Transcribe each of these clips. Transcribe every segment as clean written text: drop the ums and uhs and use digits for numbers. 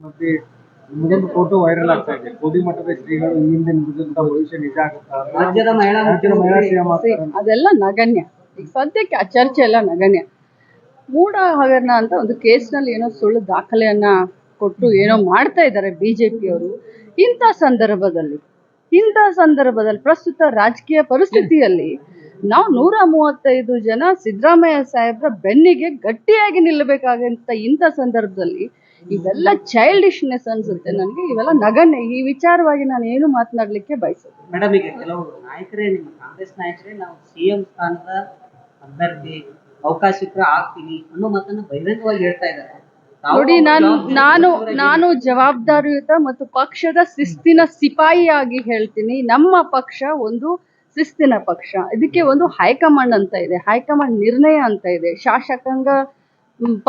ಮತ್ತೆ ನಿಮ್ಮದೊಂದು photo viral ಆಗ್ತಾ ಇದೆ. ಕೋಡಿ ಮಠದ ಶ್ರೀಗಳು ಹಿಂದಿನ ನುಡಿದಂತ ಭವಿಷ್ಯ ನಿಜ ಆಗುತ್ತಾ? ರಾಜ್ಯದ ಮಹಿಳಾ ಸೇವಾ ಮಾಡ್ತಾರೆ. ಅದೆಲ್ಲ ನಗಣ್ಯ. ಈಗ ಸದ್ಯಕ್ಕೆ ಆ ಚರ್ಚೆ ಎಲ್ಲ ನಗಣ್ಯ. ಮೂಢ ಹಗರಣ ಅಂತ ಒಂದು ಕೇಸ್ನಲ್ಲಿ ಏನೋ ಸುಳ್ಳು ದಾಖಲೆಯನ್ನ ಕೊಟ್ಟು ಏನೋ ಮಾಡ್ತಾ ಇದ್ದಾರೆ ಬಿಜೆಪಿಯವರು. ಇಂಥ ಸಂದರ್ಭದಲ್ಲಿ ಪ್ರಸ್ತುತ ರಾಜಕೀಯ ಪರಿಸ್ಥಿತಿಯಲ್ಲಿ ನಾವು 135 ಜನ ಸಿದ್ದರಾಮಯ್ಯ ಸಾಹೇಬ್ರ ಬೆನ್ನಿಗೆ ಗಟ್ಟಿಯಾಗಿ ನಿಲ್ಲಬೇಕಾಗಂತ ಇಂಥ ಸಂದರ್ಭದಲ್ಲಿ ಇವೆಲ್ಲ ಚೈಲ್ಡಿಶ್ನೆಸ್ ಅನ್ಸುತ್ತೆ ನನಗೆ. ಇವೆಲ್ಲ ನಗಣ್ಯ. ಈ ವಿಚಾರವಾಗಿ ನಾನು ಏನು ಮಾತನಾಡ್ಲಿಕ್ಕೆ ಬಯಸುತ್ತೆ. ಮೇಡಮ್, ಈಗ ಕೆಲವು ನಾಯಕರೇ, ನಿಮ್ಮ ಕಾಂಗ್ರೆಸ್ ನಾಯಕರೇ ನಾವು ಸಿಎಂ ಸ್ಥಾನದ ಅಭ್ಯರ್ಥಿ ಅವಕಾಶಕ್ಕೆ ಆಗ್ತೀವಿ ಅನ್ನೋ ಮಾತನ್ನ ಬಹಿರಂಗವಾಗಿ ಹೇಳ್ತಾ ಇದ್ದಾರೆ. ನೋಡಿ, ನಾನು ಜವಾಬ್ದಾರಿಯುತ ಮತ್ತು ಪಕ್ಷದ ಶಿಸ್ತಿನ ಸಿಪಾಯಿಯಾಗಿ ಹೇಳ್ತೀನಿ. ನಮ್ಮ ಪಕ್ಷ ಒಂದು ಶಿಸ್ತಿನ ಪಕ್ಷ. ಇದಕ್ಕೆ ಒಂದು ಹೈಕಮಾಂಡ್ ಅಂತ ಇದೆ, ಹೈಕಮಾಂಡ್ ನಿರ್ಣಯ ಅಂತ ಇದೆ, ಶಾಸಕಾಂಗ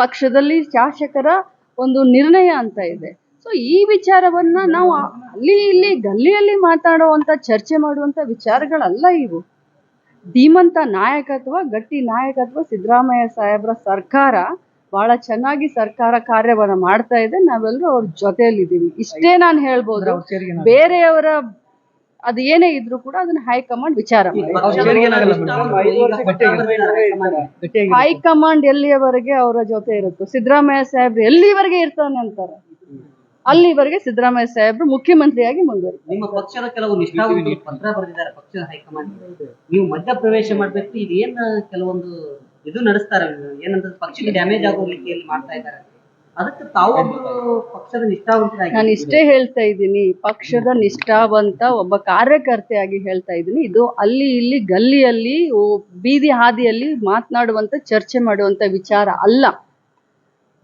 ಪಕ್ಷದಲ್ಲಿ ಶಾಸಕರ ಒಂದು ನಿರ್ಣಯ ಅಂತ ಇದೆ. ಸೊ ಈ ವಿಚಾರವನ್ನ ನಾವು ಅಲ್ಲಿ ಇಲ್ಲಿ ಗಲ್ಲಿಯಲ್ಲಿ ಮಾತಾಡುವಂತ ಚರ್ಚೆ ಮಾಡುವಂತ ವಿಚಾರಗಳಲ್ಲ ಇವು. ಧೀಮಂತ ನಾಯಕತ್ವ, ಗಟ್ಟಿ ನಾಯಕತ್ವ ಸಿದ್ದರಾಮಯ್ಯ ಸಾಹೇಬ್ರ ಸರ್ಕಾರ ಬಹಳ ಚೆನ್ನಾಗಿ ಸರ್ಕಾರ ಕಾರ್ಯವನ್ನ ಮಾಡ್ತಾ ಇದೆ. ನಾವೆಲ್ಲರೂ ಅವ್ರ ಜೊತೆಯಲ್ಲಿದ್ದೀವಿ. ಇಷ್ಟೇ ನಾನು ಹೇಳ್ಬೋದು. ಬೇರೆಯವರ ಅದು ಏನೇ ಇದ್ರು ಕೂಡ ಅದನ್ನ ಹೈಕಮಾಂಡ್ ವಿಚಾರ ಮಾಡಿ. ಹೈಕಮಾಂಡ್ ಎಲ್ಲಿಯವರೆಗೆ ಅವರ ಜೊತೆ ಇರುತ್ತೋ, ಸಿದ್ದರಾಮಯ್ಯ ಸಾಹೇಬ್ರು ಎಲ್ಲಿವರೆಗೆ ಇರ್ತಾನೆ ಅಂತಾರೆ ಅಲ್ಲಿವರೆಗೆ ಸಿದ್ದರಾಮಯ್ಯ ಸಾಹೇಬ್ರು ಮುಖ್ಯಮಂತ್ರಿಯಾಗಿ ಮುಂದುವರಿತಾರೆ. ನಿಮ್ಮ ಪಕ್ಷದ ಕೆಲವು ನಿಷ್ಠಾವಂತರು ಪತ್ರ ಬರೆದಿದ್ದಾರೆ ಪಕ್ಷದ ಹೈಕಮಾಂಡ್. ನೀವು ಮಧ್ಯ ಪ್ರವೇಶ ಮಾಡ್ಬೇಕು, ಇದು ಏನ್ ಕೆಲವೊಂದು ಇದು ನಡೆಸ್ತಾರೆ, ಏನಂತ ಪಕ್ಷಕ್ಕೆ ಡ್ಯಾಮೇಜ್ ಆಗೋ ರೀತಿಯಲ್ಲಿ ಮಾಡ್ತಾ ಇದ್ದಾರೆ. ಅದಕ್ಕೆ ತಾವು ಪಕ್ಷದ ನಿಷ್ಠಾವಂತರಾಗಿ ನಾನು ಇಷ್ಟೇ ಹೇಳ್ತಾ ಇದ್ದೀನಿ, ಪಕ್ಷದ ನಿಷ್ಠಾವಂತ ಒಬ್ಬ ಕಾರ್ಯಕರ್ತೆಯಾಗಿ ಹೇಳ್ತಾ ಇದ್ದೀನಿ. ಇದು ಅಲ್ಲಿ ಇಲ್ಲಿ ಗಲ್ಲಿಯಲ್ಲಿ ಬೀದಿ ಹಾದಿಯಲ್ಲಿ ಮಾತನಾಡುವಂತ ಚರ್ಚೆ ಮಾಡುವಂತ ವಿಚಾರ ಅಲ್ಲ.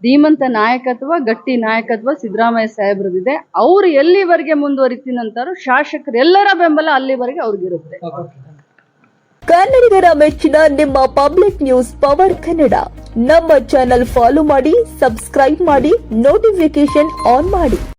ಧೀಮಂತ ನಾಯಕತ್ವ, ಗಟ್ಟಿ ನಾಯಕತ್ವ ಸಿದ್ದರಾಮಯ್ಯ ಸಾಹೇಬ್ರದಿದೆ. ಅವ್ರು ಎಲ್ಲಿವರೆಗೆ ಮುಂದುವರಿತೀನಂತಾರೋ ಶಾಸಕರು ಎಲ್ಲರ ಬೆಂಬಲ ಅಲ್ಲಿವರೆಗೆ ಅವ್ರಿಗಿರುತ್ತೆ. ಕನ್ನಡಿಗರ ಮೆಚ್ಚಿನ ನಿಮ್ಮ ಪಬ್ಲಿಕ್ ನ್ಯೂಸ್ ಪವರ್ ಕನ್ನಡ. ನಮ್ಮ ಚಾನೆಲ್ ಫಾಲೋ ಮಾಡಿ, ಸಬ್ಸ್ಕ್ರೈಬ್ ಮಾಡಿ, ನೋಟಿಫಿಕೇಶನ್ ಆನ್ ಮಾಡಿ.